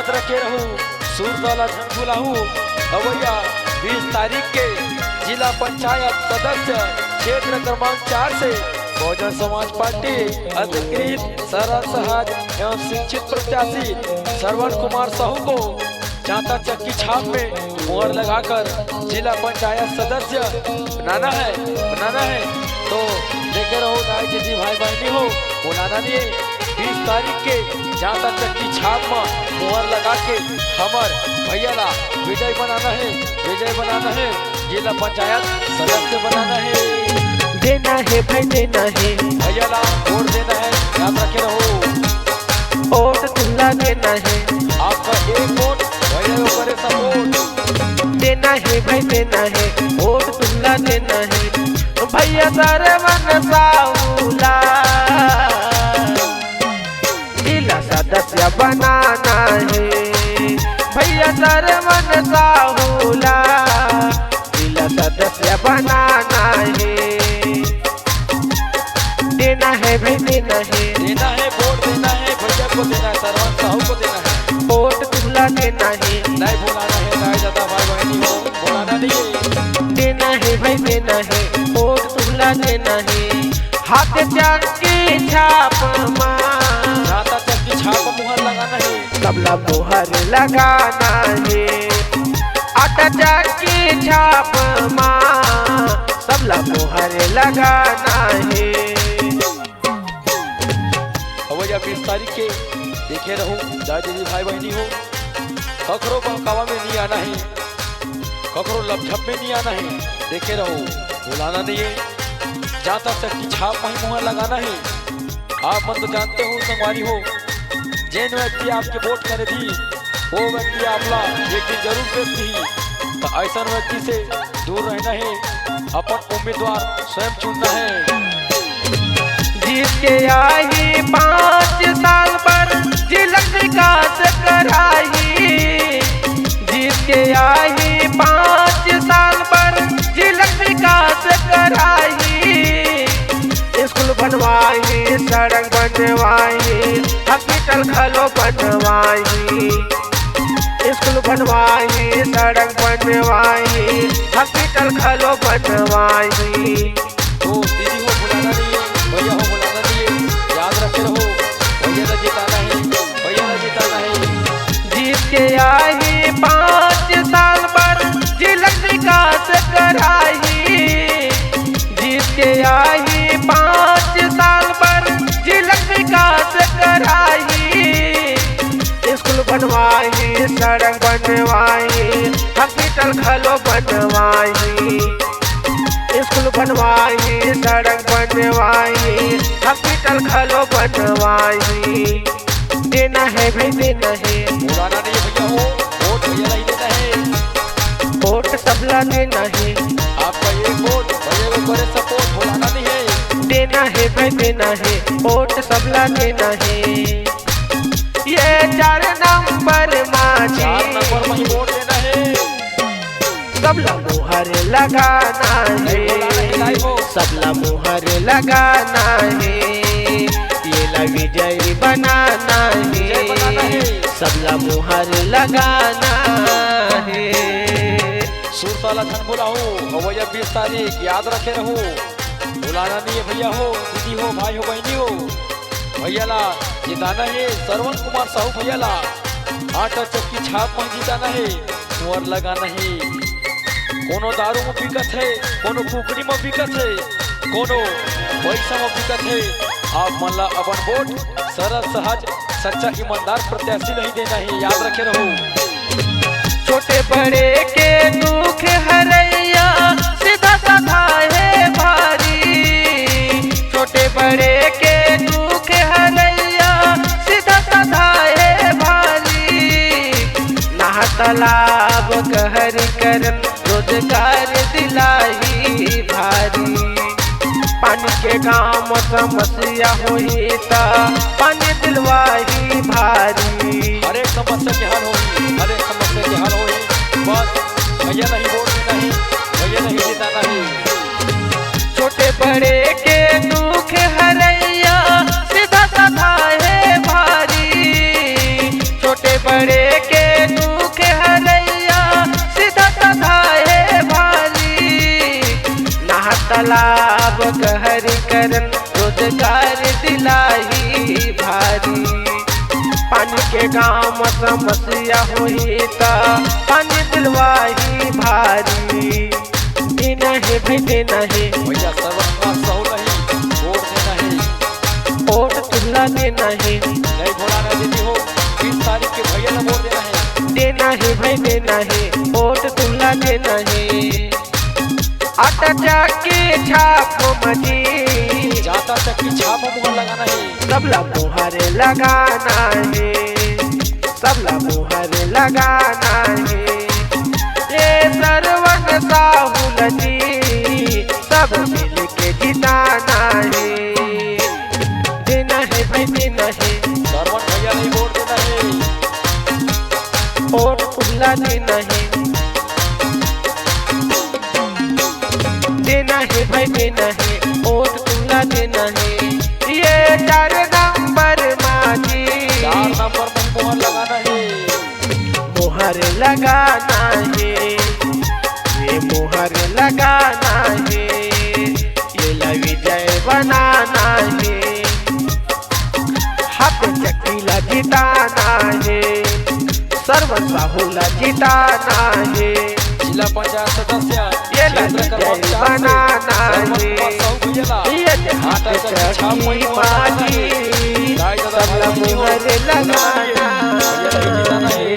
याद रखे रहूं सूरदौला झंझुलाहू अवैया 20 तारीख के जिला पंचायत सदस्य क्षेत्र क्रमांक 4 से बहुजन समाज पार्टी अधिकृत सरल सहज एवं शिक्षित प्रत्याशी श्रवण कुमार साहू को चांता चक्की छाप में मोहर लगाकर जिला पंचायत सदस्य बनाना है। तो देखे रहो नायक जी भाई बहनी हो बुलाना नहीं 20 तारीख के चांता चक्की छाप में मोहर लगा के हमार भैया ला विजय बनाना है जिला पंचायत सदस्य बनाना है। देना है भाई देना है भैया ला वोट देना है याद रखे रहो वोट तुला देना है आपका एक वोट भैया को करे सपोर्ट देना है भाई देना है वोट तुला देना है भैया सरवन साहूला जिला सदस्य बनाना है भैया सरवन साहूला जिला सदस्य बनाना है। देना है भाई देना है वोट देना है भैया को देना है सरवन साहू को देना है वोट तुला देना है नहीं भुलाना है चाहे ज्यादा भाई बहनी हो भुलाना नहीं देना है भाई देना है वोट तुला देना है हाथ चक्की छाप चांता चक्की छाप मुहर लगाना है तबला मुहर लगाना है आटा चक्की छाप तबला मुहर लगाना है। अवैया 20 तारीख के देखे रहूं दादी जी भाई बहनी हो ककरो बहकावा में नहीं आना है ककरो लपझप में नहीं आना है देखे रहो बुलाना नहीं है चांता चक्की छाप में मुहर लगाना है। आप मन तो जानते हो संगवारी हो जिन व्यक्ति आपके वोट करे थी वो व्यक्ति आपला एक दिन जरूर देखती तो ऐसा व्यक्ति से दूर रहना है अपन उम्मीदवार स्वयं चुनना है। जिसके आई 5 साल पर जिला विकास कराई जिसके आई 5 साल पर जिला विकास कराई स्कूल बनवाई सड़क बनवाई हॉस्पिटल खलो बनवाई स्कूल बनवाई सड़क बनवाई हॉस्पिटल खलो बनवाई। तो दीदी हो बुलाना नहीं है भैया हो बुलाना नहीं है याद रखे रहो भैया ने जिताना है जिसके आई 5 साल पर जिला विकास कराई जिसके आई 5 साल पर जिला विकास कराई स्कूल बनवाई सड़क बनवाई हॉस्पिटल खलो बनवाई स्कूल बनवाई सड़क बनवाई हॉस्पिटल खलो बनवाई। देना है भाई देना है बुलाना नहीं है भैया हो वोट भैया नहीं देना है वोट सबला देना है आपका एक वोट भैया को करे सपोर्ट बुलाना नहीं है देना है भाई देना है वोट सबला देना है। ये 4 नंबर माझी 4 नंबर में ही वोट देना है सबला मुहर लगाना है सबला मुहर लगाना है ये ला विजय बनाना है सबला मुहर लगाना है। सूरदौला झंझुलाहू अवैया 20 तारीख याद रखे रहूं बुलाना नहीं है भैया हो दीदी हो भाई हो बहनी हो भैया ला जिताना है श्रवण कुमार साहू भैया ला आटा चक्की छाप में जिताना है मुहर लगाना है। कोनो दारू में बिकत है कोनो कुकड़ी में बिकत है कोनो पैसा में बिकत है आप मन ला अपन वोट सरल सहज सच्चा ईमानदार प्रत्याशी नहीं देना है याद रखे रहो। छोटे बड़े के दुख हरैया सीधा साधा है भारी छोटे बड़े के दुख हरैया सीधा साधा है भारी नहा तालाब कहर करन रोजगार दिलाई भारी पानी के गाँव समस्या हुई ता पानी दिलवाही भारी हर एक समस्या के हल होगी बस भैया नहीं वोट देना है भैया नहीं जिताना है। छोटे बड़े के दुख हरैया सीधा साधा है भारी छोटे बड़े सबलीकरण रोजगार दिलाई भारी। पानी के गाँव में समस्या हुई त पानी दिलवाही भारी। देना है भाई देना है भैया सर्वंगा सहू नहीं वोट देना है। वोट तुल्ला देना है नहीं भोलाना दीदी हो 20 तारीख के भैया ने वोट देना है। देना है भाई देना है वोट तुल्ला देना है। आटा जाके छाप मजी जाता तक की छाप मुहर लगाना है। सबला मुहर लगाना है सबला मुहर लगाना है। ये सरवन साहुल जी सब मिल के जिताना है। देना है भाई देना है सरवन भैया नहीं वोट देना है। वोट तुल्ला देना है। देना है भाई देना है वोट तुल्ला देना है। ये 4 नंबर माजी 4 नंबर पर मुहर लगाना है। मुहर लगाना है ये मुहर लगाना है। ये विजय बनाना है हाथ चकीला जिताना है। सर्वन साहुला जिताना है। जिला पंचायत सदस्य ये क्षेत्र क्रमांक 4 से बनाना सरवन है। कुमार साहू भैया ये आटा तक की छाप चकी मुहर लगाना माजी है। सबला मुहर लगाना भैया नहीं जिताना है।